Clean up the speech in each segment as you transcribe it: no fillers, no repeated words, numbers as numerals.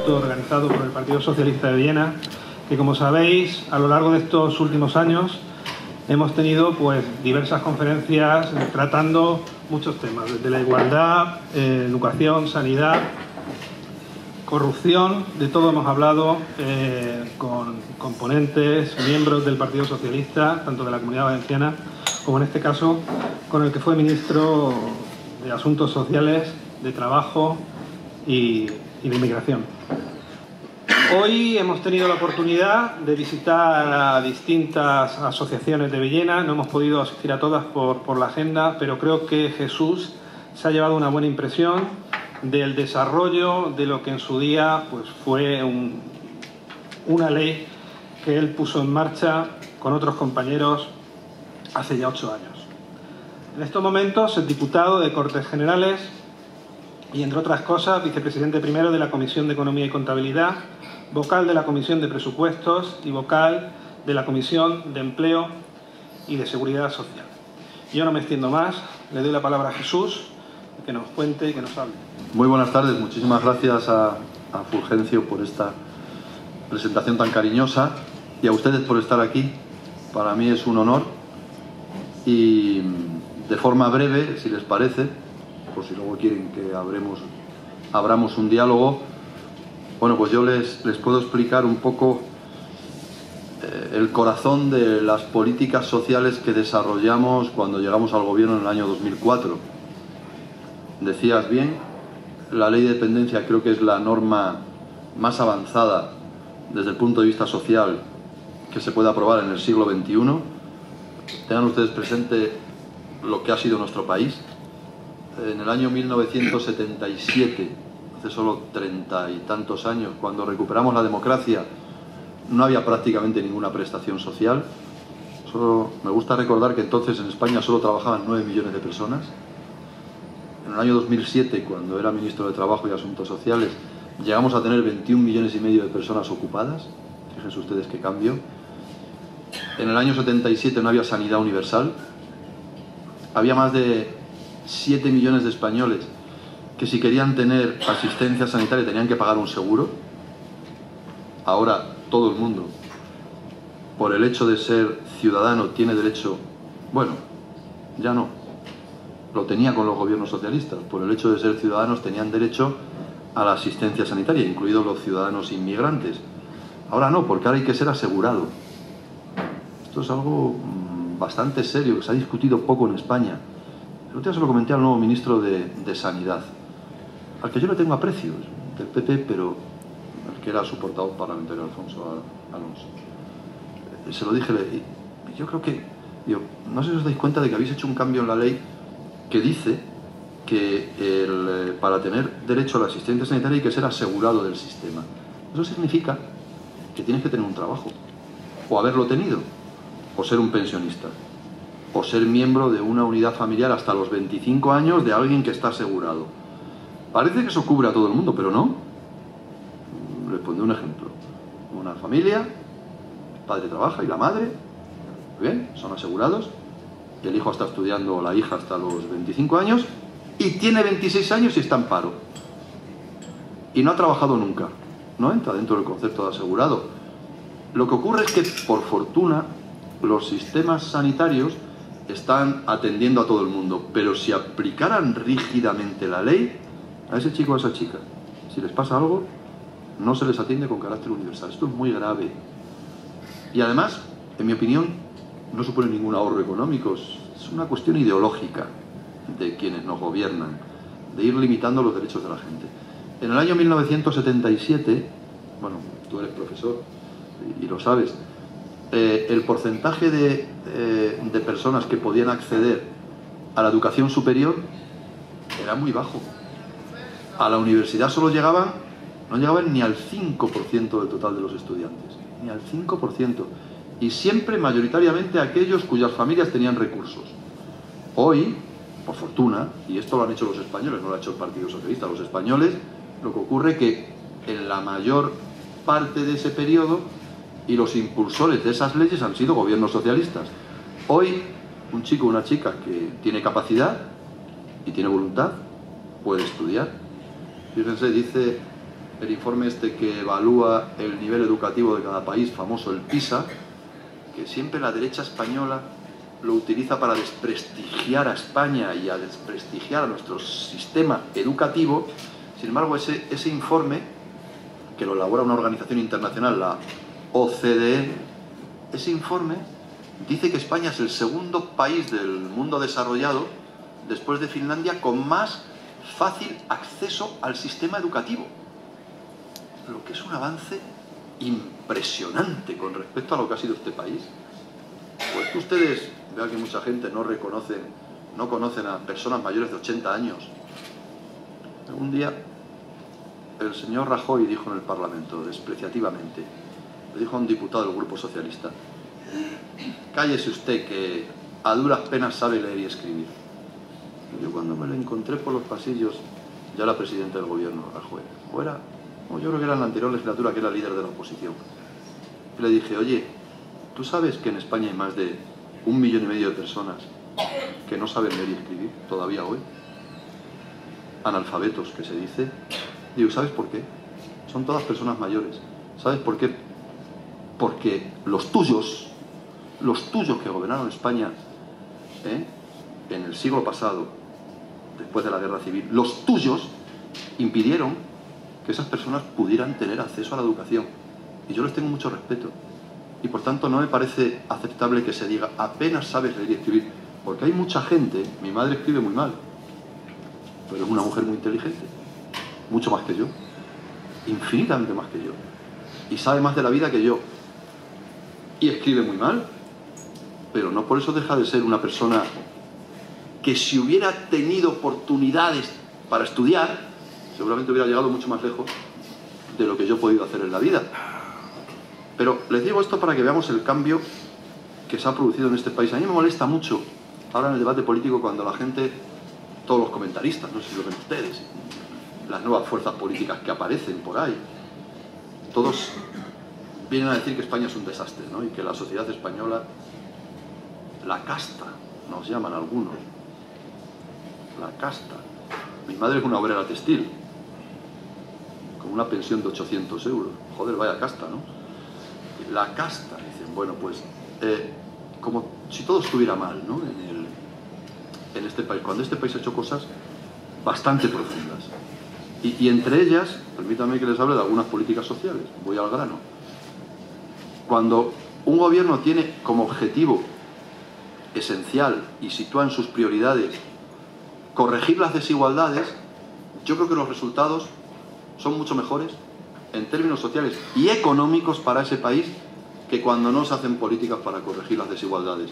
acto organizado por el Partido Socialista de Villena, que, como sabéis, a lo largo de estos últimos años hemos tenido diversas conferencias tratando muchos temas, desde la igualdad, educación, sanidad, corrupción. De todo hemos hablado con componentes, miembros del Partido Socialista, tanto de la Comunidad Valenciana como, en este caso, con el que fue ministro de Asuntos Sociales, de Trabajo y de Inmigración. Hoy hemos tenido la oportunidad de visitar a distintas asociaciones de Villena. No hemos podido asistir a todas por la agenda, pero creo que Jesús se ha llevado una buena impresión del desarrollo de lo que en su día fue una ley que él puso en marcha con otros compañeros hace ya 8 años. En estos momentos es diputado de Cortes Generales y, entre otras cosas, vicepresidente primero de la Comisión de Economía y Contabilidad, vocal de la Comisión de Presupuestos y vocal de la Comisión de Empleo y de Seguridad Social. Yo no me extiendo más, le doy la palabra a Jesús, que nos cuente y que nos hable. Muy buenas tardes, muchísimas gracias a Fulgencio por esta presentación tan cariñosa y a ustedes por estar aquí. Para mí es un honor y, de forma breve, si les parece, por si luego quieren que abramos un diálogo, bueno, pues yo les puedo explicar un poco el corazón de las políticas sociales que desarrollamos cuando llegamos al gobierno en el año 2004. Decías bien, la ley de dependencia creo que es la norma más avanzada desde el punto de vista social que se puede aprobar en el siglo XXI. Tengan ustedes presente lo que ha sido nuestro país. En el año 1977, hace solo 30 y tantos años, cuando recuperamos la democracia, no había prácticamente ninguna prestación social. Me gusta recordar que entonces en España solo trabajaban 9 millones de personas. En el año 2007, cuando era ministro de Trabajo y Asuntos Sociales, llegamos a tener 21 millones y medio de personas ocupadas. Fíjense ustedes qué cambio. En el año 77 no había sanidad universal. Había más de 7 millones de españoles que, si querían tener asistencia sanitaria, tenían que pagar un seguro. Ahora todo el mundo, por el hecho de ser ciudadano, tiene derecho, bueno, ya no, lo tenía con los gobiernos socialistas, por el hecho de ser ciudadanos tenían derecho a la asistencia sanitaria, incluidos los ciudadanos inmigrantes. Ahora no, porque ahora hay que ser asegurado. Esto es algo bastante serio, que se ha discutido poco en España. El otro día se lo comenté al nuevo ministro de Sanidad, al que yo le tengo aprecio, del PP, pero el que era su portavoz parlamentario, Alfonso Alonso. Se lo dije, y yo creo que, no sé si os dais cuenta de que habéis hecho un cambio en la ley que dice que para tener derecho a la asistencia sanitaria hay que ser asegurado del sistema. Eso significa que tienes que tener un trabajo, o haberlo tenido, o ser un pensionista, o ser miembro de una unidad familiar hasta los 25 años de alguien que está asegurado. Parece que eso cubre a todo el mundo, pero no. Les pondré un ejemplo. Una familia, el padre trabaja y la madre, bien, son asegurados, y el hijo está estudiando, o la hija, hasta los 25 años, y tiene 26 años y está en paro. Y no ha trabajado nunca. No entra dentro del concepto de asegurado. Lo que ocurre es que, por fortuna, los sistemas sanitarios están atendiendo a todo el mundo, pero si aplicaran rígidamente la ley, a ese chico o a esa chica, si les pasa algo, no se les atiende con carácter universal. Esto es muy grave. Y además, en mi opinión, no supone ningún ahorro económico. Es una cuestión ideológica de quienes nos gobiernan, de ir limitando los derechos de la gente. En el año 1977, bueno, tú eres profesor y lo sabes, el porcentaje de personas que podían acceder a la educación superior era muy bajo. A la universidad no llegaban ni al 5% del total de los estudiantes, ni al 5%, y siempre mayoritariamente aquellos cuyas familias tenían recursos. Hoy, por fortuna, y esto lo han hecho los españoles, no lo ha hecho el Partido Socialista, los españoles, lo que ocurre es que en la mayor parte de ese periodo, y los impulsores de esas leyes han sido gobiernos socialistas. Hoy, un chico o una chica que tiene capacidad y tiene voluntad puede estudiar. Fíjense, dice el informe este que evalúa el nivel educativo de cada país, famoso el PISA, que siempre la derecha española lo utiliza para desprestigiar a España y a desprestigiar a nuestro sistema educativo. Sin embargo, ese informe, que lo elabora una organización internacional, la OCDE, ese informe dice que España es el segundo país del mundo desarrollado, después de Finlandia, con más fácil acceso al sistema educativo. Lo que es un avance impresionante con respecto a lo que ha sido este país. Pues que ustedes, vean que mucha gente no conocen a personas mayores de 80 años. Un día el señor Rajoy dijo en el Parlamento, despreciativamente, le dijo a un diputado del Grupo Socialista: cállese usted, que a duras penas sabe leer y escribir. Y yo, cuando me lo encontré por los pasillos, ya era presidente del gobierno, Rajoy, yo creo que era en la anterior legislatura, que era líder de la oposición, y le dije: oye, ¿tú sabes que en España hay más de 1,5 millones de personas que no saben leer y escribir todavía hoy? Analfabetos, que se dice. Digo, ¿sabes por qué? Son todas personas mayores. ¿Sabes por qué? Porque los tuyos que gobernaron España en el siglo pasado, después de la guerra civil, los tuyos impidieron que esas personas pudieran tener acceso a la educación. Y yo les tengo mucho respeto. Y por tanto no me parece aceptable que se diga apenas sabes leer y escribir, porque hay mucha gente. Mi madre escribe muy mal, pero es una mujer muy inteligente, mucho más que yo, infinitamente más que yo, y sabe más de la vida que yo, y escribe muy mal, pero no por eso deja de ser una persona que, si hubiera tenido oportunidades para estudiar, seguramente hubiera llegado mucho más lejos de lo que yo he podido hacer en la vida. Pero les digo esto para que veamos el cambio que se ha producido en este país. A mí me molesta mucho ahora en el debate político cuando la gente, todos los comentaristas, no sé si lo ven ustedes, las nuevas fuerzas políticas que aparecen por ahí, todos vienen a decir que España es un desastre, ¿no? Y que la sociedad española, la casta, nos llaman algunos, la casta. Mi madre es una obrera textil, con una pensión de 800 euros. Joder, vaya casta, ¿no? La casta, dicen. Bueno, pues como si todo estuviera mal, ¿no? En este país, cuando este país ha hecho cosas bastante profundas. Y entre ellas, permítanme que les hable de algunas políticas sociales. Voy al grano. Cuando un gobierno tiene como objetivo esencial y sitúa en sus prioridades corregir las desigualdades, yo creo que los resultados son mucho mejores en términos sociales y económicos para ese país que cuando no se hacen políticas para corregir las desigualdades.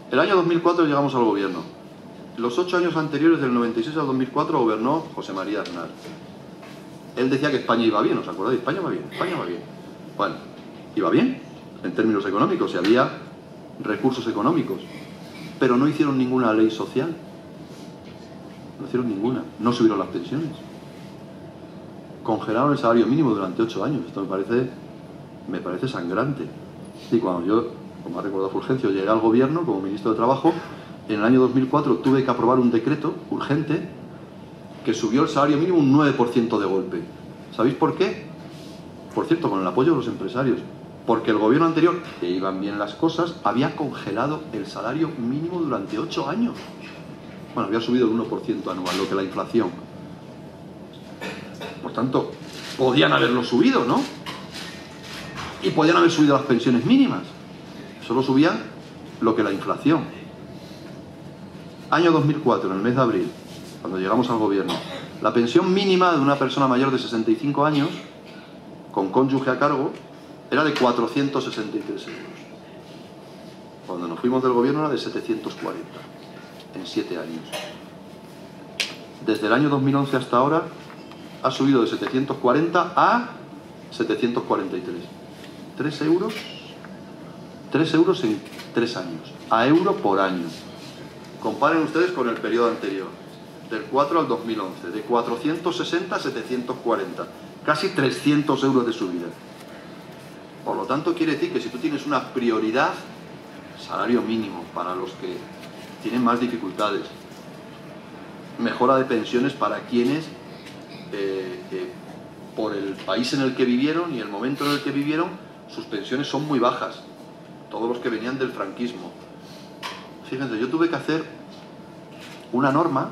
El año 2004 llegamos al gobierno. Los 8 años anteriores, del 96 al 2004, gobernó José María Aznar. Él decía que España iba bien, ¿os acordáis? España va bien, España va bien. Bueno, iba bien en términos económicos y había recursos económicos, pero no hicieron ninguna ley social. No hicieron ninguna. No subieron las pensiones. Congelaron el salario mínimo durante 8 años. Esto me parece sangrante. Y cuando yo, como ha recordado Fulgencio, llegué al gobierno como ministro de Trabajo, en el año 2004 tuve que aprobar un decreto urgente que subió el salario mínimo un 9% de golpe. ¿Sabéis por qué? Por cierto, con el apoyo de los empresarios. Porque el gobierno anterior, que iban bien las cosas, había congelado el salario mínimo durante 8 años. Bueno, había subido el 1% anual, lo que la inflación. Por tanto, podían haberlo subido, ¿no? Y podían haber subido las pensiones mínimas. Solo subían lo que la inflación. Año 2004, en el mes de abril, cuando llegamos al gobierno, la pensión mínima de una persona mayor de 65 años, con cónyuge a cargo, era de 463 euros. Cuando nos fuimos del gobierno era de 740, en 7 años. Desde el año 2011 hasta ahora ha subido de 740 a 743. 3 euros. 3 euros en 3 años. A euro por año. Comparen ustedes con el periodo anterior, del 4 al 2011, de 460 a 740. Casi 300 euros de subida. Por lo tanto, quiere decir que si tú tienes una prioridad, salario mínimo para los que tienen más dificultades, mejora de pensiones para quienes por el país en el que vivieron y el momento en el que vivieron, sus pensiones son muy bajas. Todos los que venían del franquismo. Fíjense, yo tuve que hacer una norma.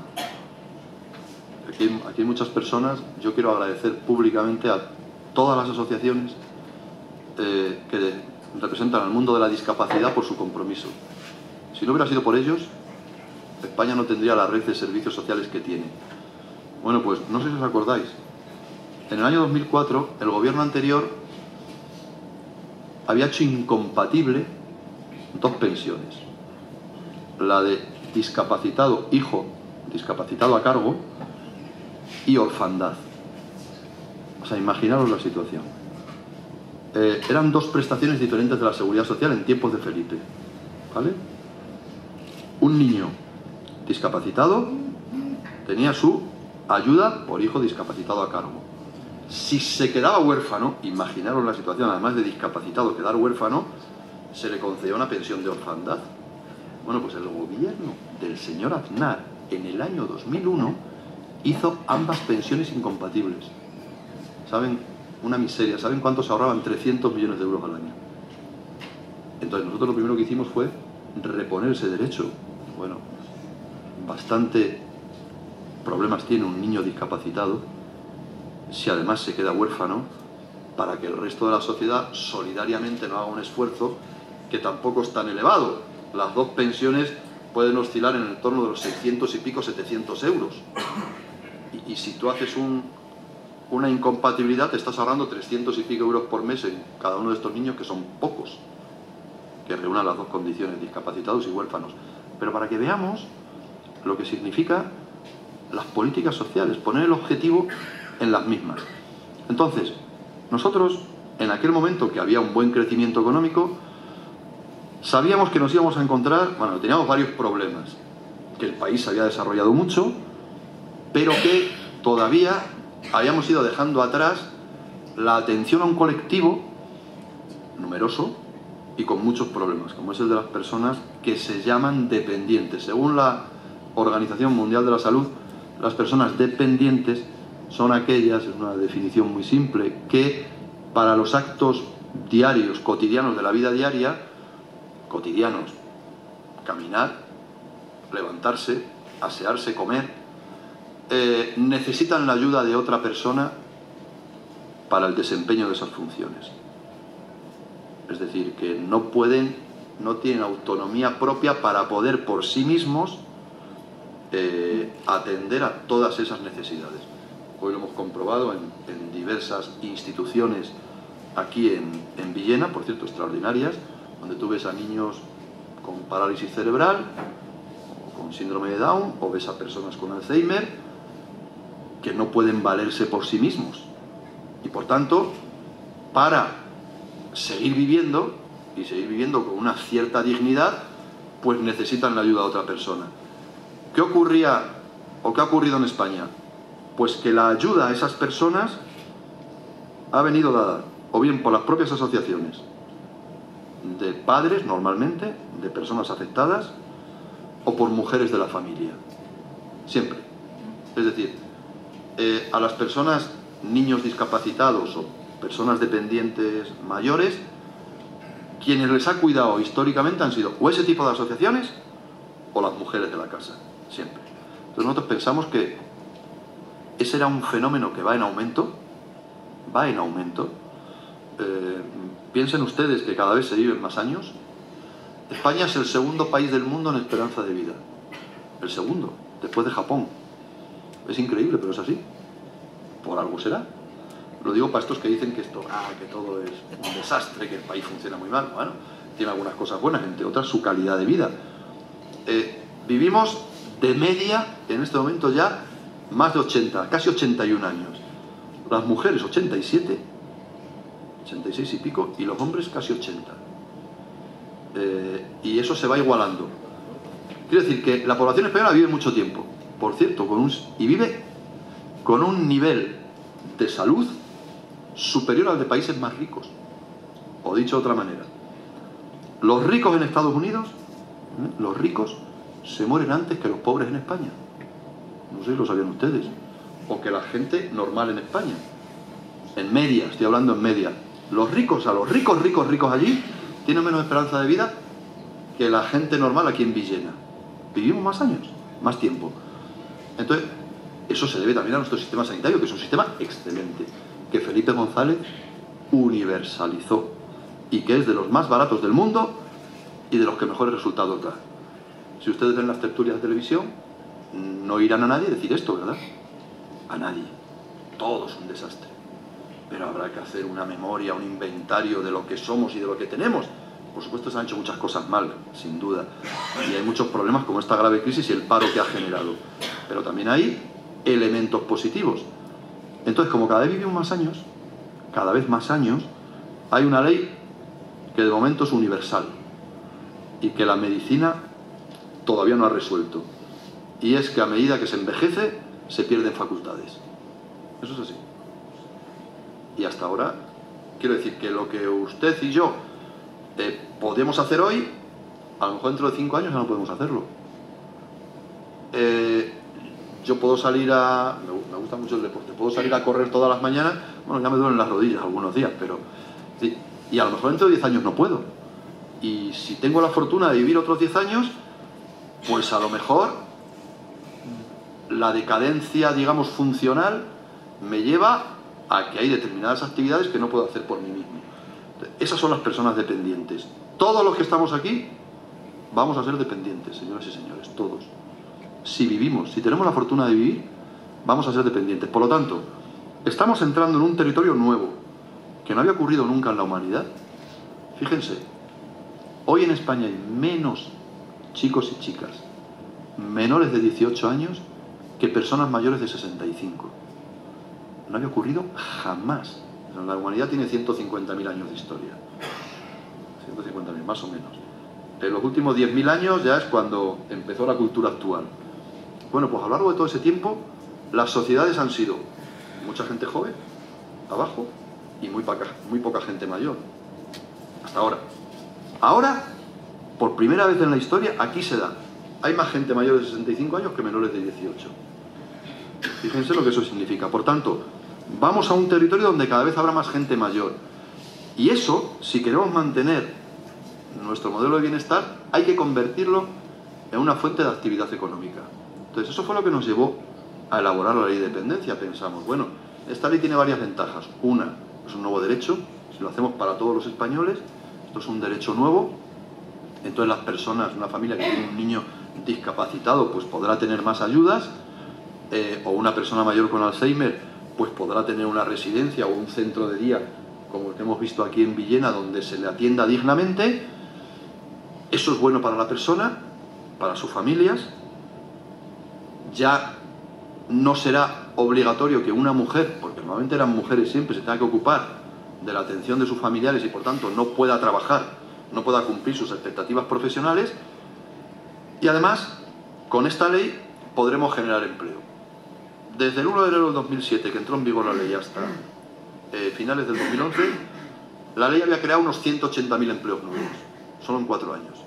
Aquí hay muchas personas. Yo quiero agradecer públicamente a todas las asociaciones que representan al mundo de la discapacidad por su compromiso. Si no hubiera sido por ellos, España no tendría la red de servicios sociales que tiene. Bueno, pues no sé si os acordáis. En el año 2004, el gobierno anterior había hecho incompatible dos pensiones. La de discapacitado hijo, discapacitado a cargo, y orfandad. O sea, imaginaros la situación. Eran dos prestaciones diferentes de la Seguridad Social en tiempos de Felipe. ¿Vale? Un niño discapacitado tenía su ayuda por hijo discapacitado a cargo. Si se quedaba huérfano, imaginaros la situación, además de discapacitado, quedar huérfano, se le concedía una pensión de orfandad. Bueno, pues el gobierno del señor Aznar, en el año 2001, hizo ambas pensiones incompatibles. ¿Saben? Una miseria. ¿Saben cuánto se ahorraban? 300 millones de euros al año. Entonces nosotros lo primero que hicimos fue reponer ese derecho. Bueno, bastante problemas tiene un niño discapacitado si además se queda huérfano, para que el resto de la sociedad solidariamente no haga un esfuerzo que tampoco es tan elevado. Las dos pensiones pueden oscilar en el torno de los 600 y pico, 700 euros. Y si tú haces una incompatibilidad, te estás ahorrando 300 y pico euros por mes en cada uno de estos niños, que son pocos, que reúnan las dos condiciones, discapacitados y huérfanos. Pero para que veamos lo que significa las políticas sociales, poner el objetivo en las mismas. Entonces, nosotros, en aquel momento que había un buen crecimiento económico, sabíamos que nos íbamos a encontrar, bueno, teníamos varios problemas, que el país se había desarrollado mucho, pero que todavía habíamos ido dejando atrás la atención a un colectivo numeroso y con muchos problemas, como es el de las personas que se llaman dependientes. Según la Organización Mundial de la Salud, las personas dependientes son aquellas, es una definición muy simple, que para los actos diarios, cotidianos de la vida diaria, cotidianos, caminar, levantarse, asearse, comer, necesitan la ayuda de otra persona para el desempeño de esas funciones. Es decir, que no tienen autonomía propia para poder por sí mismos atender a todas esas necesidades. Hoy lo hemos comprobado en diversas instituciones aquí en Villena, por cierto, extraordinarias, donde tú ves a niños con parálisis cerebral, o con síndrome de Down, o ves a personas con Alzheimer, que no pueden valerse por sí mismos. Y por tanto, para seguir viviendo, y seguir viviendo con una cierta dignidad, pues necesitan la ayuda de otra persona. ¿Qué ocurría, o qué ha ocurrido en España? Pues que la ayuda a esas personas ha venido dada, o bien por las propias asociaciones, de padres normalmente, de personas afectadas, o por mujeres de la familia. Siempre. Es decir, a las personas, niños discapacitados o personas dependientes mayores, quienes les ha cuidado históricamente han sido o ese tipo de asociaciones o las mujeres de la casa, siempre. Entonces nosotros pensamos que ese era un fenómeno que va en aumento, piensen ustedes que cada vez se viven más años. España es el segundo país del mundo en esperanza de vida, el segundo, después de Japón. Es increíble, pero es así. Por algo será. Lo digo para estos que dicen que que todo es un desastre, que el país funciona muy mal. Bueno, tiene algunas cosas buenas, entre otras su calidad de vida. Vivimos de media, en este momento ya, más de 80, casi 81 años. Las mujeres 87, 86 y pico, y los hombres casi 80. Y eso se va igualando. Quiero decir que la población española vive mucho tiempo, por cierto, y vive con un nivel de salud superior al de países más ricos. O dicho de otra manera, los ricos en Estados Unidos, los ricos se mueren antes que los pobres en España. No sé si lo sabían ustedes. O que la gente normal en España. en media, estoy hablando en media, los ricos, a los ricos allí, tienen menos esperanza de vida que la gente normal aquí en Villena. Vivimos más años, más tiempo. Entonces, eso se debe también a nuestro sistema sanitario, que es un sistema excelente, que Felipe González universalizó y que es de los más baratos del mundo y de los que mejores resultados da. Si ustedes ven las tertulias de televisión, no irán a nadie a decir esto, ¿verdad? A nadie. Todo es un desastre. Pero habrá que hacer una memoria, un inventario de lo que somos y de lo que tenemos. Por supuesto, se han hecho muchas cosas mal, sin duda. Y hay muchos problemas como esta grave crisis y el paro que ha generado. Pero también hay elementos positivos. Entonces, como cada vez vivimos más años, cada vez más años, hay una ley que de momento es universal y que la medicina todavía no ha resuelto. Y es que a medida que se envejece, se pierden facultades. Eso es así. Y hasta ahora, quiero decir que lo que usted y yo podemos hacer hoy, a lo mejor dentro de 5 años ya no podemos hacerlo. Yo puedo salir a... Me gusta mucho el deporte. Puedo salir a correr todas las mañanas. Bueno, ya me duelen las rodillas algunos días, pero... Sí, y a lo mejor dentro de 10 años no puedo. Y si tengo la fortuna de vivir otros 10 años, pues a lo mejor la decadencia, digamos, funcional me lleva a que hay determinadas actividades que no puedo hacer por mí mismo. Esas son las personas dependientes. Todos los que estamos aquí vamos a ser dependientes, señoras y señores, todos. Si vivimos, si tenemos la fortuna de vivir, vamos a ser dependientes. Por lo tanto, estamos entrando en un territorio nuevo, que no había ocurrido nunca en la humanidad. Fíjense, hoy en España hay menos chicos y chicas menores de 18 años que personas mayores de 65. No había ocurrido jamás. La humanidad tiene 150.000 años de historia. 150.000, más o menos. En los últimos 10.000 años ya es cuando empezó la cultura actual. Bueno, pues a lo largo de todo ese tiempo, las sociedades han sido mucha gente joven, abajo, y muy poca gente mayor. Hasta ahora. Ahora, por primera vez en la historia, aquí se da. Hay más gente mayor de 65 años que menores de 18. Fíjense lo que eso significa. Por tanto, vamos a un territorio donde cada vez habrá más gente mayor. Y eso, si queremos mantener nuestro modelo de bienestar, hay que convertirlo en una fuente de actividad económica. Entonces, eso fue lo que nos llevó a elaborar la ley de dependencia. Pensamos, bueno, esta ley tiene varias ventajas. Una, es un nuevo derecho, si lo hacemos para todos los españoles, esto es un derecho nuevo. Entonces las personas, una familia que tiene un niño discapacitado, pues podrá tener más ayudas, o una persona mayor con Alzheimer, pues podrá tener una residencia o un centro de día, como el que hemos visto aquí en Villena, donde se le atienda dignamente. Eso es bueno para la persona, para sus familias. Ya no será obligatorio que una mujer, porque normalmente eran mujeres siempre, se tenga que ocupar de la atención de sus familiares y por tanto no pueda trabajar, no pueda cumplir sus expectativas profesionales. Y además, con esta ley podremos generar empleo. Desde el 1 de enero del 2007, que entró en vigor la ley, hasta finales del 2011, la ley había creado unos 180.000 empleos nuevos, solo en 4 años.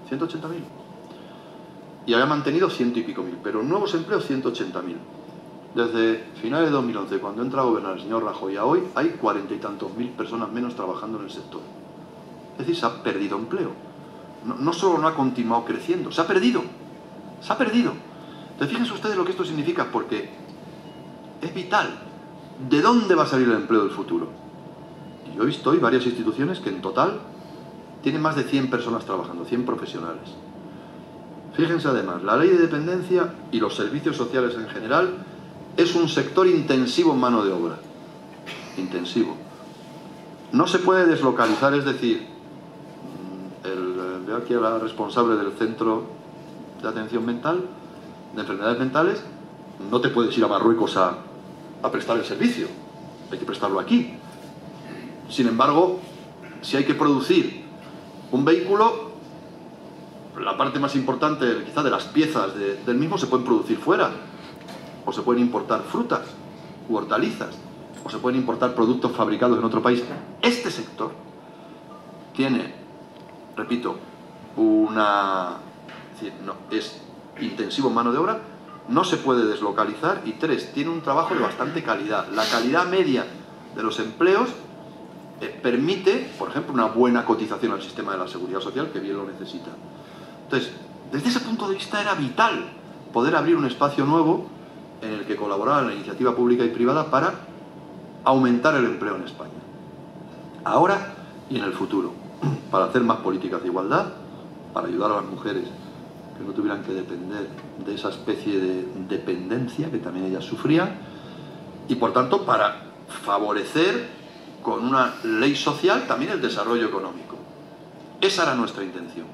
180.000. Y había mantenido 100 y pico mil, pero nuevos empleos 180.000. Desde finales de 2011, cuando entra a gobernar el señor Rajoy, a hoy, hay 40 y tantos mil personas menos trabajando en el sector. Es decir, se ha perdido empleo. No solo no ha continuado creciendo, se ha perdido. Se ha perdido. Entonces, fíjense ustedes lo que esto significa, porque es vital. ¿De dónde va a salir el empleo del futuro? Y yo he visto hoy varias instituciones que en total tienen más de 100 personas trabajando, 100 profesionales. Fíjense además, la ley de dependencia y los servicios sociales en general es un sector intensivo en mano de obra. Intensivo. No se puede deslocalizar, es decir, veo aquí a la responsable del Centro de Atención Mental, de Enfermedades Mentales, no te puedes ir a Marruecos a prestar el servicio, hay que prestarlo aquí. Sin embargo, si hay que producir un vehículo, la parte más importante quizá de las piezas del mismo se pueden producir fuera, o se pueden importar frutas u hortalizas, o se pueden importar productos fabricados en otro país. Este sector tiene, repito, es intensivo en mano de obra, no se puede deslocalizar, y 3, tiene un trabajo de bastante calidad. La calidad media de los empleos permite, por ejemplo, una buena cotización al sistema de la seguridad social, que bien lo necesita. Entonces, desde ese punto de vista era vital poder abrir un espacio nuevo en el que colaborara la iniciativa pública y privada para aumentar el empleo en España. Ahora y en el futuro, para hacer más políticas de igualdad, para ayudar a las mujeres que no tuvieran que depender de esa especie de dependencia que también ellas sufrían, y por tanto para favorecer con una ley social también el desarrollo económico. Esa era nuestra intención.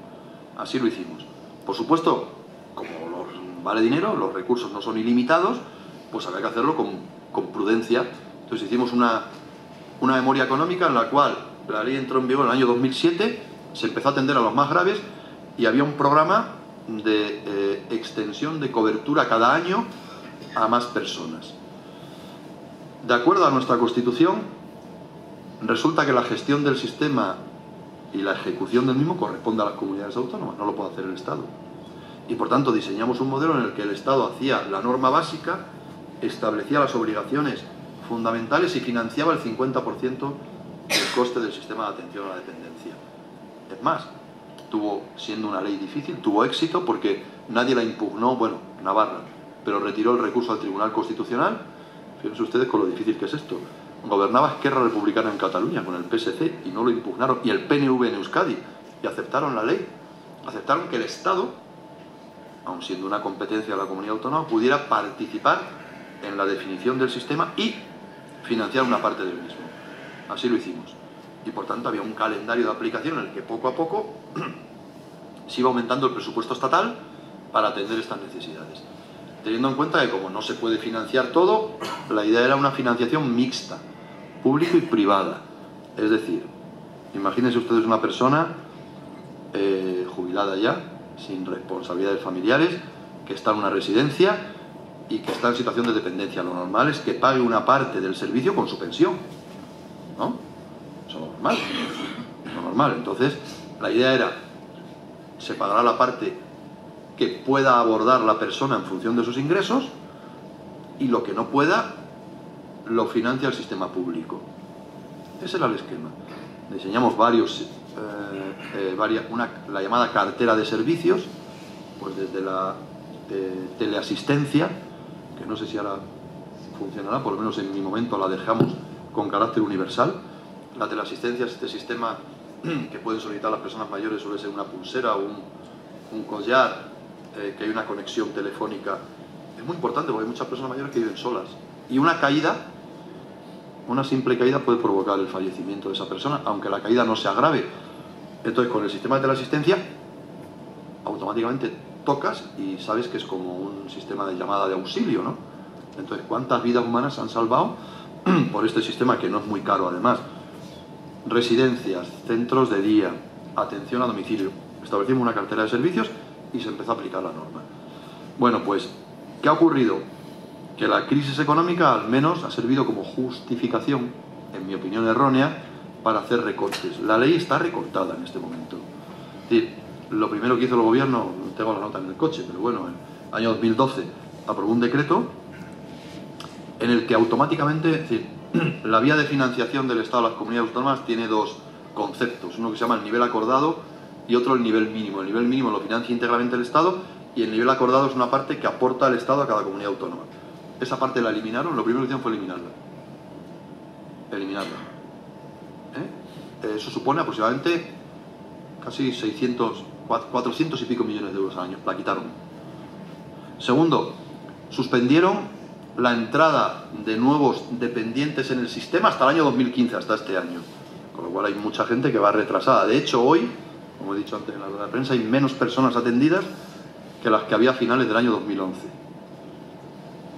Así lo hicimos. Por supuesto, como vale dinero, los recursos no son ilimitados, pues había que hacerlo con prudencia. Entonces hicimos una memoria económica en la cual la ley entró en vigor en el año 2007, se empezó a atender a los más graves y había un programa de extensión de cobertura cada año a más personas. De acuerdo a nuestra Constitución, resulta que la gestión del sistema y la ejecución del mismo corresponde a las comunidades autónomas, no lo puede hacer el Estado. Y por tanto diseñamos un modelo en el que el Estado hacía la norma básica, establecía las obligaciones fundamentales y financiaba el 50% del coste del sistema de atención a la dependencia. Es más, siendo una ley difícil, tuvo éxito porque nadie la impugnó, bueno, Navarra, pero retiró el recurso al Tribunal Constitucional. Fíjense ustedes con lo difícil que es esto. Gobernaba Esquerra Republicana en Cataluña con el PSC y no lo impugnaron, y el PNV en Euskadi, y aceptaron la ley. Aceptaron que el Estado, aun siendo una competencia de la comunidad autónoma, pudiera participar en la definición del sistema y financiar una parte del mismo. Así lo hicimos. Y por tanto había un calendario de aplicación en el que poco a poco se iba aumentando el presupuesto estatal para atender estas necesidades. Teniendo en cuenta que como no se puede financiar todo, la idea era una financiación mixta, público y privada. Es decir, imagínense ustedes una persona jubilada ya, sin responsabilidades familiares, que está en una residencia y que está en situación de dependencia. Lo normal es que pague una parte del servicio con su pensión, ¿no? Eso es lo normal. Lo normal. Entonces, la idea era, se pagará la parte que pueda abordar la persona en función de sus ingresos, y lo que no pueda lo financia el sistema público. Ese era el esquema. Diseñamos la llamada cartera de servicios, pues desde la teleasistencia, que no sé si ahora funcionará, por lo menos en mi momento la dejamos con carácter universal. La teleasistencia es este sistema que pueden solicitar las personas mayores, suele ser una pulsera o un collar, que hay una conexión telefónica. Es muy importante porque hay muchas personas mayores que viven solas, y una caída, una simple caída puede provocar el fallecimiento de esa persona, aunque la caída no sea grave. Entonces, con el sistema de teleasistencia automáticamente tocas y sabes que es como un sistema de llamada de auxilio, ¿no? Entonces, ¿cuántas vidas humanas se han salvado por este sistema, que no es muy caro además? Residencias, centros de día, atención a domicilio. Establecimos una cartera de servicios y se empezó a aplicar la norma. Bueno, pues, ¿qué ha ocurrido? Que la crisis económica al menos ha servido como justificación, en mi opinión errónea, para hacer recortes. La ley está recortada en este momento. Es decir, lo primero que hizo el gobierno, no tengo la nota en el coche, pero bueno, en el año 2012 aprobó un decreto en el que automáticamente, es decir, la vía de financiación del Estado a las comunidades autónomas tiene dos conceptos, uno que se llama el nivel acordado y otro el nivel mínimo. El nivel mínimo lo financia íntegramente el Estado, y el nivel acordado es una parte que aporta el Estado a cada comunidad autónoma. Esa parte la eliminaron, lo primero que hicieron fue eliminarla. Eso supone aproximadamente casi 400 y pico millones de euros al año. La quitaron. Segundo, suspendieron la entrada de nuevos dependientes en el sistema hasta el año 2015, hasta este año. Con lo cual hay mucha gente que va retrasada. De hecho, hoy, como he dicho antes en la rueda de prensa, hay menos personas atendidas que las que había a finales del año 2011.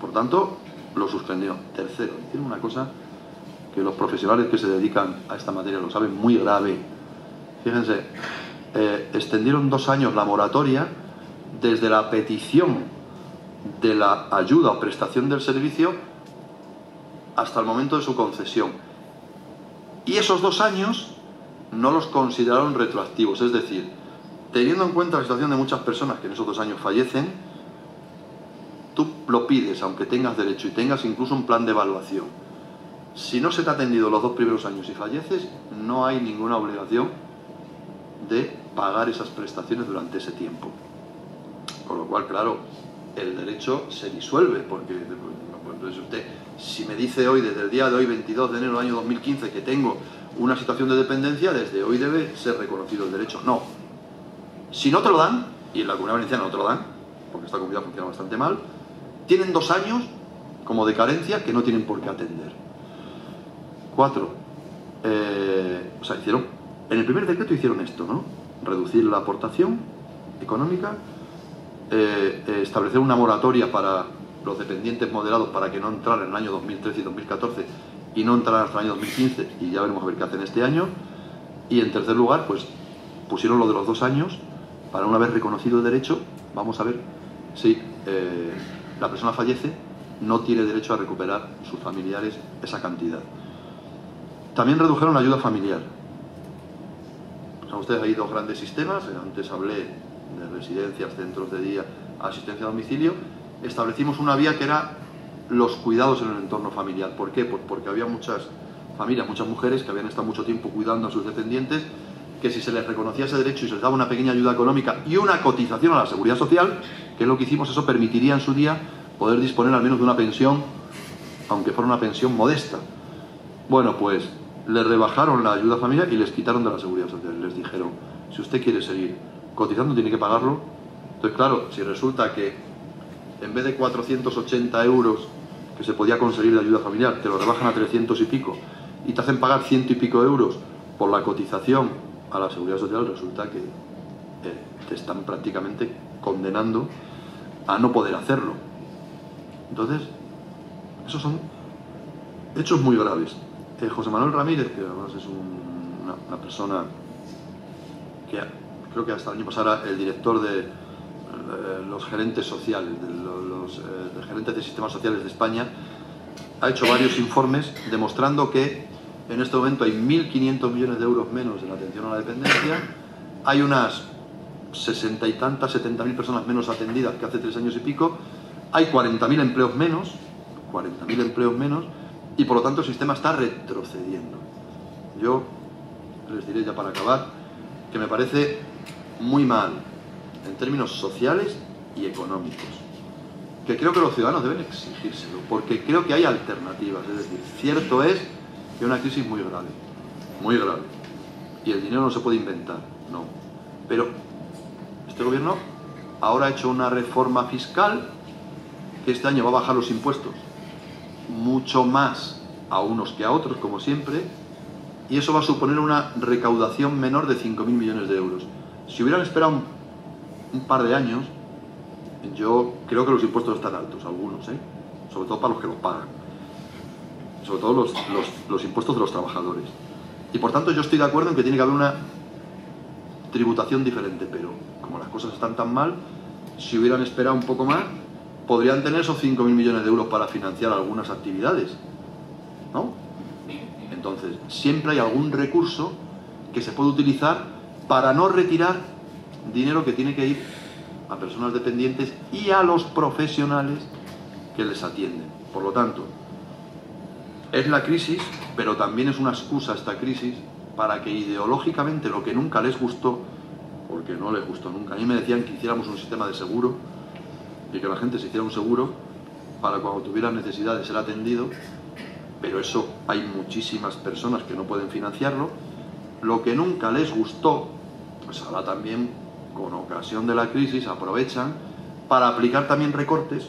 Por tanto, lo suspendió. Tercero, tiene una cosa que los profesionales que se dedican a esta materia lo saben, muy grave. Fíjense, extendieron 2 años la moratoria desde la petición de la ayuda o prestación del servicio hasta el momento de su concesión. Y esos 2 años no los consideraron retroactivos, es decir, teniendo en cuenta la situación de muchas personas que en esos 2 años fallecen, tú lo pides aunque tengas derecho y tengas incluso un plan de evaluación. Si no se te ha atendido los 2 primeros años y falleces, no hay ninguna obligación de pagar esas prestaciones durante ese tiempo. Con lo cual, claro, el derecho se disuelve, porque entonces usted, si me dice hoy, desde el día de hoy, 22 de enero del año 2015, que tengo una situación de dependencia, desde hoy debe ser reconocido el derecho. No. Si no te lo dan, y en la Comunidad Valenciana no te lo dan, porque esta comunidad funciona bastante mal, tienen 2 años como de carencia que no tienen por qué atender. 4. O sea, en el primer decreto hicieron esto, ¿no? Reducir la aportación económica, establecer una moratoria para los dependientes moderados para que no entraran en el año 2013 y 2014 y no entraran hasta el año 2015, y ya veremos a ver qué hacen este año. Y en tercer lugar, pues pusieron lo de los 2 años para, una vez reconocido el derecho, vamos a ver si la persona fallece, no tiene derecho a recuperar sus familiares esa cantidad. También redujeron la ayuda familiar. O sea, ustedes, hay 2 grandes sistemas. Antes hablé de residencias, centros de día, asistencia a domicilio. Establecimos una vía que era los cuidados en el entorno familiar. ¿Por qué? Pues porque había muchas familias, muchas mujeres que habían estado mucho tiempo cuidando a sus dependientes, que si se les reconocía ese derecho y se les daba una pequeña ayuda económica y una cotización a la Seguridad Social, que es lo que hicimos, eso permitiría en su día poder disponer al menos de una pensión, aunque fuera una pensión modesta. Bueno, pues les rebajaron la ayuda familiar y les quitaron de la Seguridad Social. Les dijeron, si usted quiere seguir cotizando, tiene que pagarlo. Entonces, claro, si resulta que en vez de 480 euros que se podía conseguir de ayuda familiar, te lo rebajan a 300 y pico y te hacen pagar 100 y pico euros por la cotización a la Seguridad Social, resulta que te están prácticamente condenando a no poder hacerlo. Entonces, esos son hechos muy graves. José Manuel Ramírez, que además es una persona que creo que hasta el año pasado era el director de los gerentes sociales, de gerentes de sistemas sociales de España, ha hecho varios informes demostrando que en este momento hay 1.500 millones de euros menos en atención a la dependencia, hay unas 60 y tantas, 70.000 personas menos atendidas que hace 3 años y pico, hay 40.000 empleos menos, y por lo tanto el sistema está retrocediendo. Yo les diré, ya para acabar, que me parece muy mal en términos sociales y económicos, que creo que los ciudadanos deben exigírselo, porque creo que hay alternativas. Es decir, cierto es que hay una crisis muy grave, y el dinero no se puede inventar, no. Pero este gobierno ahora ha hecho una reforma fiscal que este año va a bajar los impuestos mucho más a unos que a otros, como siempre, y eso va a suponer una recaudación menor de 5.000 millones de euros. Si hubieran esperado un par de años, yo creo que los impuestos están altos, algunos, sobre todo para los que los pagan, sobre todo los impuestos de los trabajadores. Y por tanto yo estoy de acuerdo en que tiene que haber una tributación diferente, pero como las cosas están tan mal, si hubieran esperado un poco más, podrían tener esos 5.000 millones de euros para financiar algunas actividades, ¿no? Entonces, siempre hay algún recurso que se puede utilizar para no retirar dinero que tiene que ir a personas dependientes y a los profesionales que les atienden. Por lo tanto, es la crisis, pero también es una excusa esta crisis para que ideológicamente lo que nunca les gustó, porque no les gustó nunca. A mí me decían que hiciéramos un sistema de seguro y que la gente se hiciera un seguro para cuando tuviera necesidad de ser atendido, pero eso hay muchísimas personas que no pueden financiarlo. Lo que nunca les gustó, pues ahora también, con ocasión de la crisis, aprovechan para aplicar también recortes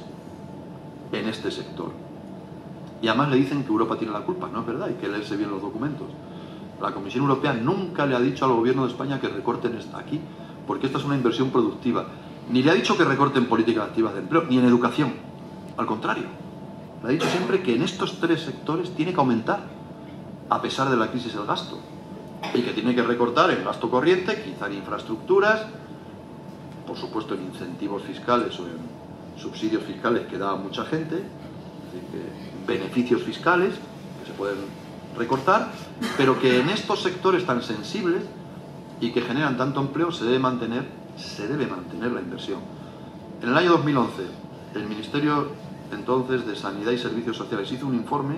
en este sector. Y además le dicen que Europa tiene la culpa. No es verdad, hay que leerse bien los documentos. La Comisión Europea nunca le ha dicho al gobierno de España que recorten aquí, porque esta es una inversión productiva. Ni le ha dicho que recorten políticas activas de empleo, ni en educación. Al contrario, le ha dicho siempre que en estos 3 sectores tiene que aumentar, a pesar de la crisis, el gasto. Y que tiene que recortar en gasto corriente, quizá en infraestructuras, por supuesto en incentivos fiscales o en subsidios fiscales que da a mucha gente, beneficios fiscales que se pueden recortar, pero que en estos sectores tan sensibles y que generan tanto empleo se debe mantener la inversión. En el año 2011, el Ministerio entonces de Sanidad y Servicios Sociales hizo un informe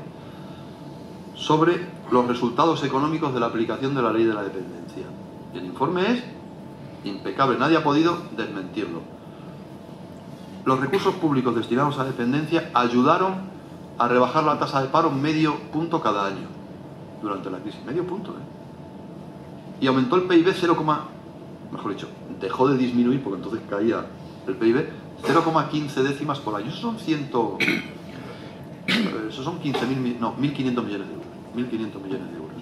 sobre los resultados económicos de la aplicación de la ley de la dependencia. Y el informe es impecable, nadie ha podido desmentirlo. Los recursos públicos destinados a dependencia ayudaron a rebajar la tasa de paro medio punto cada año durante la crisis, medio punto, y aumentó el PIB mejor dicho, dejó de disminuir porque entonces caía el PIB 0,15 décimas por año. Eso son 1.500 millones de euros. 1.500 millones de euros.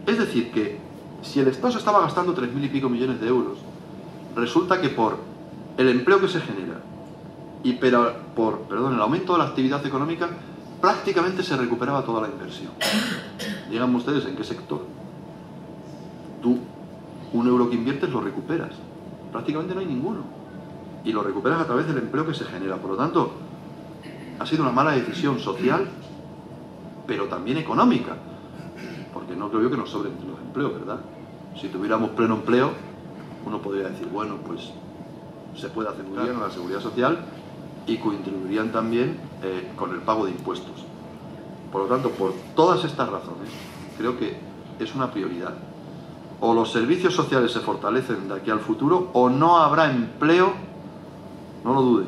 Es decir, que si el Estado se estaba gastando 3.000 y pico millones de euros, resulta que por el empleo que se genera y por el aumento de la actividad económica, prácticamente se recuperaba toda la inversión. Díganme ustedes en qué sector. Tú, un euro que inviertes lo recuperas. Prácticamente no hay ninguno. Y lo recuperas a través del empleo que se genera. Por lo tanto, ha sido una mala decisión social, pero también económica. Porque no creo yo que nos sobren los empleos, ¿verdad? Si tuviéramos pleno empleo, uno podría decir, bueno, pues se puede hacer muy bien a la seguridad social y contribuirían también con el pago de impuestos. Por lo tanto, por todas estas razones, creo que es una prioridad. O los servicios sociales se fortalecen de aquí al futuro, o no habrá empleo, no lo duden,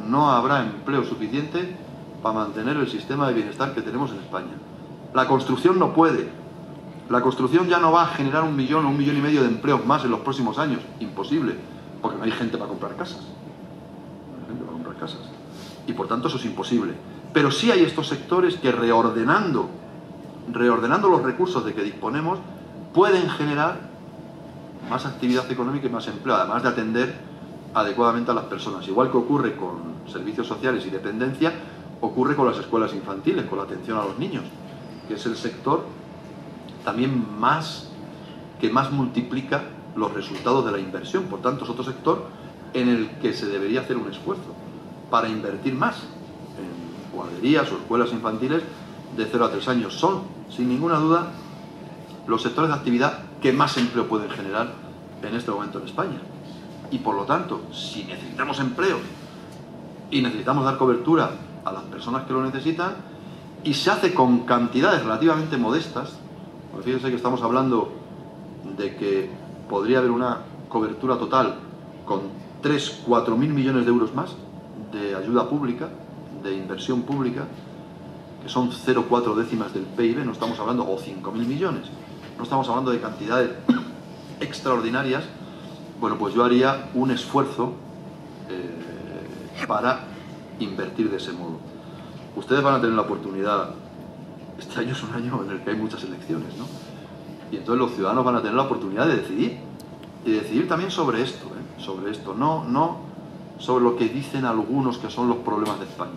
no habrá empleo suficiente para mantener el sistema de bienestar que tenemos en España. La construcción no puede. La construcción ya no va a generar 1 millón o 1,5 millones de empleos más en los próximos años. Imposible, porque no hay gente para comprar casas. No hay gente para comprar casas. Y por tanto eso es imposible. Pero sí hay estos sectores que reordenando los recursos de que disponemos, pueden generar más actividad económica y más empleo, además de atender adecuadamente a las personas. Igual que ocurre con servicios sociales y dependencia, ocurre con las escuelas infantiles, con la atención a los niños, que es el sector también que más multiplica los resultados de la inversión. Por tanto, es otro sector en el que se debería hacer un esfuerzo para invertir más en guarderías o escuelas infantiles de 0 a 3 años. Son, sin ninguna duda, los sectores de actividad que más empleo pueden generar en este momento en España. Y por lo tanto, si necesitamos empleo y necesitamos dar cobertura a las personas que lo necesitan, y se hace con cantidades relativamente modestas, porque fíjense que estamos hablando de que podría haber una cobertura total con 3-4 mil millones de euros más de ayuda pública, de inversión pública, que son 0,4 décimas del PIB, no estamos hablando, o 5.000 millones, no estamos hablando de cantidades extraordinarias. Bueno, pues yo haría un esfuerzo para invertir de ese modo. Ustedes van a tener la oportunidad, este año es un año en el que hay muchas elecciones, ¿no? Y entonces los ciudadanos van a tener la oportunidad de decidir, y decidir también sobre esto, no sobre lo que dicen algunos que son los problemas de España.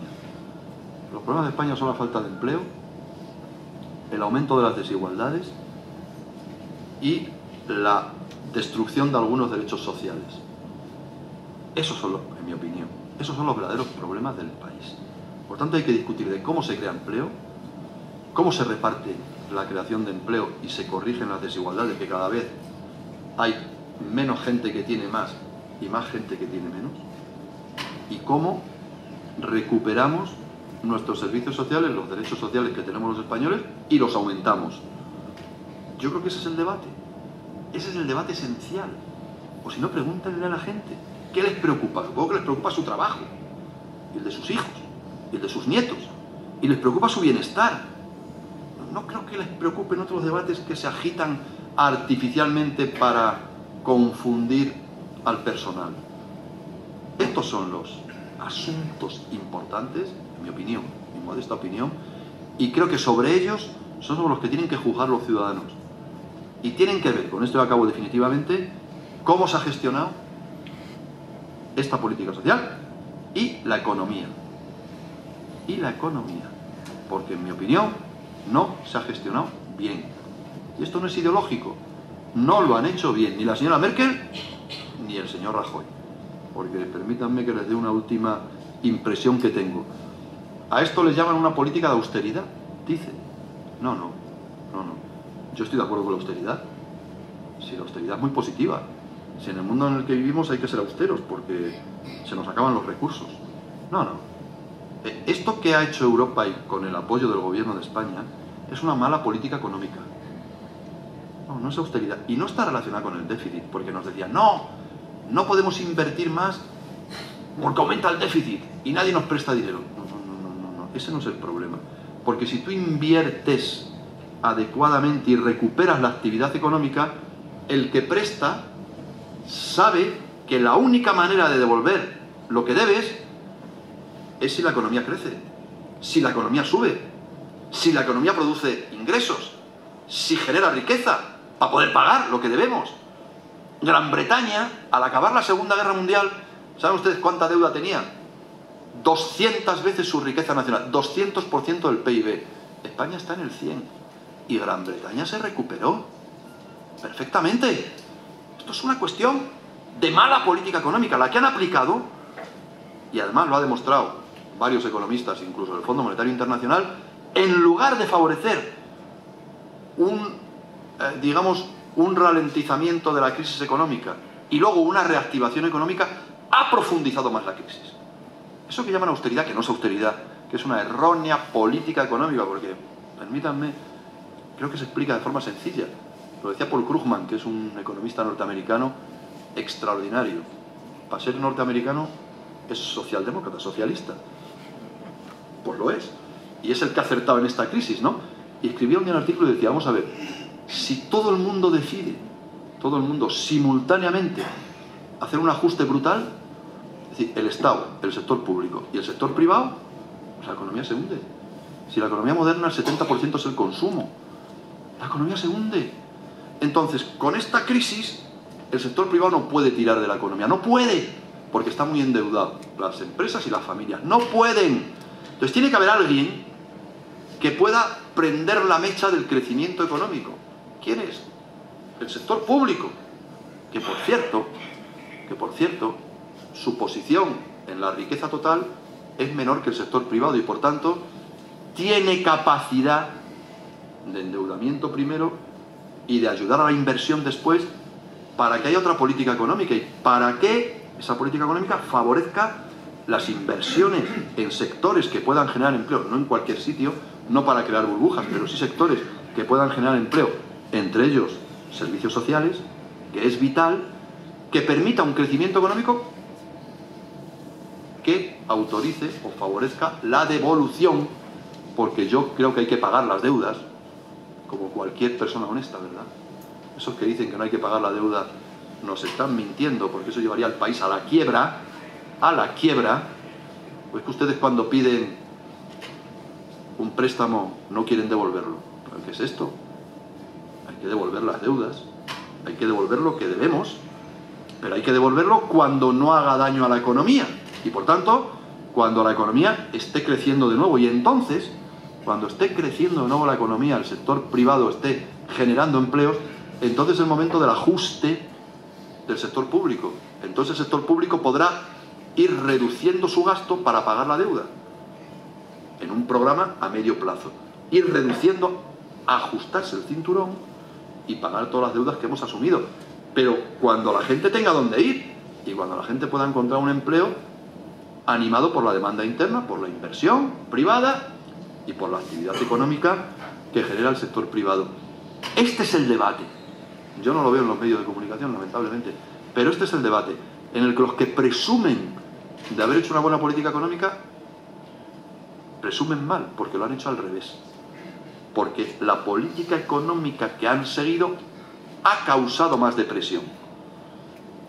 Los problemas de España son la falta de empleo, el aumento de las desigualdades y la destrucción de algunos derechos sociales. Esos son en mi opinión, esos son los verdaderos problemas del país. Por tanto, hay que discutir de cómo se crea empleo, cómo se reparte la creación de empleo y se corrigen las desigualdades, que cada vez hay menos gente que tiene más y más gente que tiene menos, y cómo recuperamos nuestros servicios sociales, los derechos sociales que tenemos los españoles, y los aumentamos. Yo creo que ese es el debate. Ese es el debate esencial. O si no, pregúntenle a la gente qué les preocupa. Supongo que les preocupa su trabajo, y el de sus hijos, y el de sus nietos, y les preocupa su bienestar. No creo que les preocupen otros debates que se agitan artificialmente para confundir al personal. Estos son los asuntos importantes, en mi opinión, mi modesta opinión, y creo que sobre ellos son sobre los que tienen que juzgar los ciudadanos. Y tienen que ver, con esto acabo definitivamente, cómo se ha gestionado esta política social y la economía. Y la economía. Porque en mi opinión no se ha gestionado bien. Y esto no es ideológico. No lo han hecho bien ni la señora Merkel ni el señor Rajoy. Porque permítanme que les dé una última impresión que tengo. A esto les llaman una política de austeridad, dicen. No. Yo estoy de acuerdo con la austeridad. Si la austeridad es muy positiva. Si en el mundo en el que vivimos hay que ser austeros porque se nos acaban los recursos. No. Esto que ha hecho Europa y con el apoyo del gobierno de España es una mala política económica. No, no es austeridad. Y no está relacionada con el déficit, porque nos decían, no podemos invertir más porque aumenta el déficit y nadie nos presta dinero. No, ese no es el problema. Porque si tú inviertes adecuadamente y recuperas la actividad económica, el que presta sabe que la única manera de devolver lo que debes es si la economía crece, si la economía sube, si la economía produce ingresos, si genera riqueza para poder pagar lo que debemos. Gran Bretaña, al acabar la Segunda Guerra Mundial, ¿saben ustedes cuánta deuda tenía? 200 veces su riqueza nacional, 200% del PIB. España está en el 100%. Y Gran Bretaña se recuperó perfectamente. Esto es una cuestión de mala política económica, la que han aplicado, y además lo ha demostrado varios economistas, incluso el Fondo Monetario Internacional, en lugar de favorecer un ralentizamiento de la crisis económica y luego una reactivación económica, ha profundizado más la crisis. Eso que llaman austeridad, que no es austeridad, que es una errónea política económica, porque, permítanme, creo que se explica de forma sencilla. Lo decía Paul Krugman, que es un economista norteamericano extraordinario. Para ser norteamericano es socialdemócrata, socialista. Pues lo es. Y es el que ha acertado en esta crisis, ¿no? Y escribía un día un artículo y decía, vamos a ver, si todo el mundo decide, todo el mundo simultáneamente, hacer un ajuste brutal, es decir, el Estado, el sector público y el sector privado, pues la economía se hunde. Si la economía moderna el 70% es el consumo, la economía se hunde. Entonces, con esta crisis, el sector privado no puede tirar de la economía, no puede, porque está muy endeudado. Las empresas y las familias no pueden. Entonces tiene que haber alguien que pueda prender la mecha del crecimiento económico. ¿Quién es? El sector público, que por cierto, su posición en la riqueza total es menor que el sector privado y por tanto tiene capacidad de endeudamiento primero y de ayudar a la inversión después, para que haya otra política económica y para que esa política económica favorezca las inversiones en sectores que puedan generar empleo, no en cualquier sitio, no para crear burbujas, pero sí sectores que puedan generar empleo, entre ellos servicios sociales, que es vital, que permita un crecimiento económico que autorice o favorezca la devolución, porque yo creo que hay que pagar las deudas, como cualquier persona honesta, ¿verdad? Esos que dicen que no hay que pagar la deuda nos están mintiendo, porque eso llevaría al país a la quiebra, pues que ustedes cuando piden un préstamo no quieren devolverlo. ¿Pero qué es esto? Hay que devolver las deudas, hay que devolver lo que debemos, pero hay que devolverlo cuando no haga daño a la economía y por tanto cuando la economía esté creciendo de nuevo. Y entonces, cuando esté creciendo de nuevo la economía, el sector privado esté generando empleos, entonces es el momento del ajuste del sector público. Entonces el sector público podrá ir reduciendo su gasto para pagar la deuda en un programa a medio plazo, ir reduciendo, ajustarse el cinturón y pagar todas las deudas que hemos asumido. Pero cuando la gente tenga dónde ir y cuando la gente pueda encontrar un empleo animado por la demanda interna, por la inversión privada y por la actividad económica que genera el sector privado. Este es el debate. Yo no lo veo en los medios de comunicación, lamentablemente, pero este es el debate en el que los que presumen de haber hecho una buena política económica presumen mal, porque lo han hecho al revés. Porque la política económica que han seguido ha causado más depresión,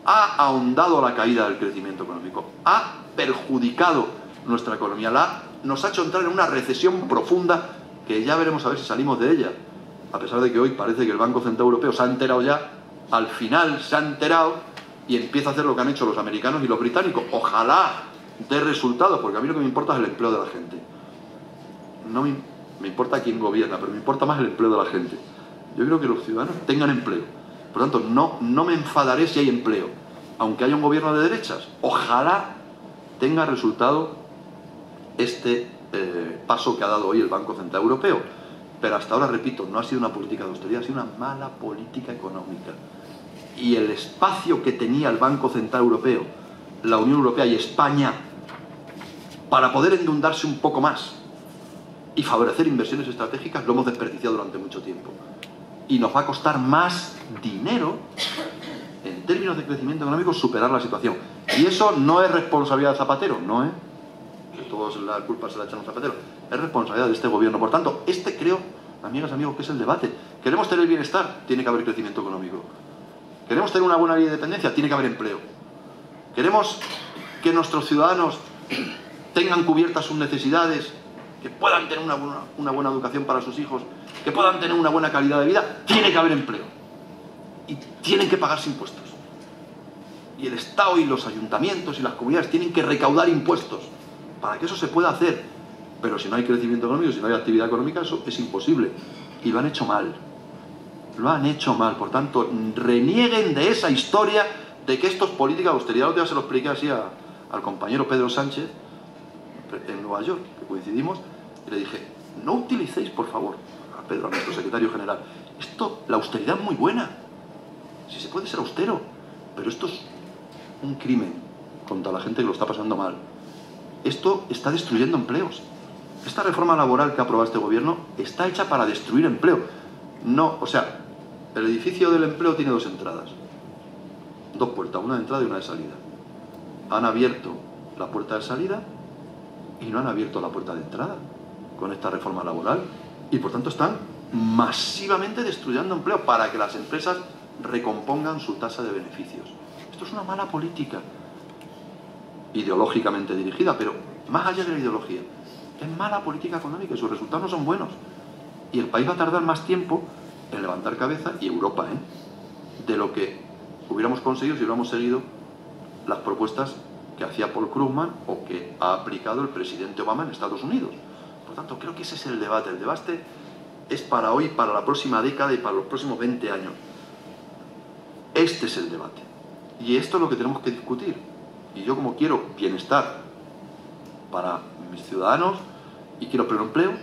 ha ahondado la caída del crecimiento económico, ha perjudicado nuestra economía, nos ha hecho entrar en una recesión profunda que ya veremos a ver si salimos de ella. A pesar de que hoy parece que el Banco Central Europeo se ha enterado ya, al final se ha enterado y empieza a hacer lo que han hecho los americanos y los británicos. Ojalá dé resultados, porque a mí lo que me importa es el empleo de la gente. No me importa quién gobierna, pero me importa más el empleo de la gente. Yo creo que los ciudadanos tengan empleo. Por lo tanto, no me enfadaré si hay empleo, aunque haya un gobierno de derechas. Ojalá tenga resultado este paso que ha dado hoy el Banco Central Europeo. Pero hasta ahora, repito, no ha sido una política de austeridad, ha sido una mala política económica. Y el espacio que tenía el Banco Central Europeo, la Unión Europea y España para poder endeudarse un poco más y favorecer inversiones estratégicas lo hemos desperdiciado durante mucho tiempo. Y nos va a costar más dinero, en términos de crecimiento económico, superar la situación. Y eso no es responsabilidad de Zapatero, no es que todos la culpa se la echan a Zapatero, es responsabilidad de este gobierno. Por tanto, creo, amigas y amigos, que es el debate. ¿Queremos tener bienestar? Tiene que haber crecimiento económico. ¿Queremos tener una buena ley de dependencia? Tiene que haber empleo. ¿Queremos que nuestros ciudadanos tengan cubiertas sus necesidades, que puedan tener una buena educación para sus hijos, que puedan tener una buena calidad de vida? Tiene que haber empleo. Y tienen que pagarse impuestos. Y el Estado y los ayuntamientos y las comunidades tienen que recaudar impuestos para que eso se pueda hacer. Pero si no hay crecimiento económico, si no hay actividad económica, eso es imposible. Y lo han hecho mal. Lo han hecho mal. Por tanto, renieguen de esa historia de que esto es política de austeridad. El otro día se lo expliqué así al compañero Pedro Sánchez en Nueva York, que coincidimos, y le dije, no utilicéis, por favor, a Pedro, a nuestro secretario general, la austeridad es muy buena. Si se puede ser austero, pero esto es un crimen contra la gente que lo está pasando mal. Esto está destruyendo empleos. Esta reforma laboral que ha aprobado este gobierno está hecha para destruir empleo. No, o sea, el edificio del empleo tiene dos entradas, dos puertas, una de entrada y una de salida. Han abierto la puerta de salida y no han abierto la puerta de entrada con esta reforma laboral, y por tanto están masivamente destruyendo empleo para que las empresas recompongan su tasa de beneficios. Esto es una mala política, ideológicamente dirigida, pero más allá de la ideología, es mala política económica y sus resultados no son buenos. Y el país va a tardar más tiempo en levantar cabeza, y Europa, de lo que hubiéramos conseguido si hubiéramos seguido las propuestas que hacía Paul Krugman o que ha aplicado el presidente Obama en Estados Unidos. Por tanto, creo que ese es el debate. El debate es para hoy, para la próxima década y para los próximos 20 años. Este es el debate. Y esto es lo que tenemos que discutir. Y yo, como quiero bienestar para mis ciudadanos y quiero pleno empleo,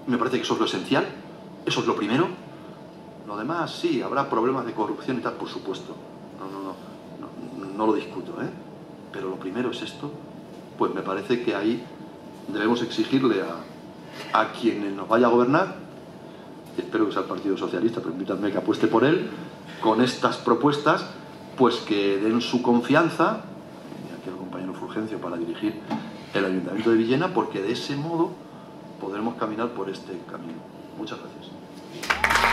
me parece que eso es lo esencial, eso es lo primero. Lo demás, sí, habrá problemas de corrupción y tal, por supuesto. No lo discuto, pero lo primero es esto. Pues me parece que ahí debemos exigirle a quien nos vaya a gobernar, espero que sea el Partido Socialista, permítanme que apueste por él, con estas propuestas, pues que den su confianza, y aquí al compañero Fulgencio, para dirigir el Ayuntamiento de Villena, porque de ese modo podremos caminar por este camino. Muchas gracias.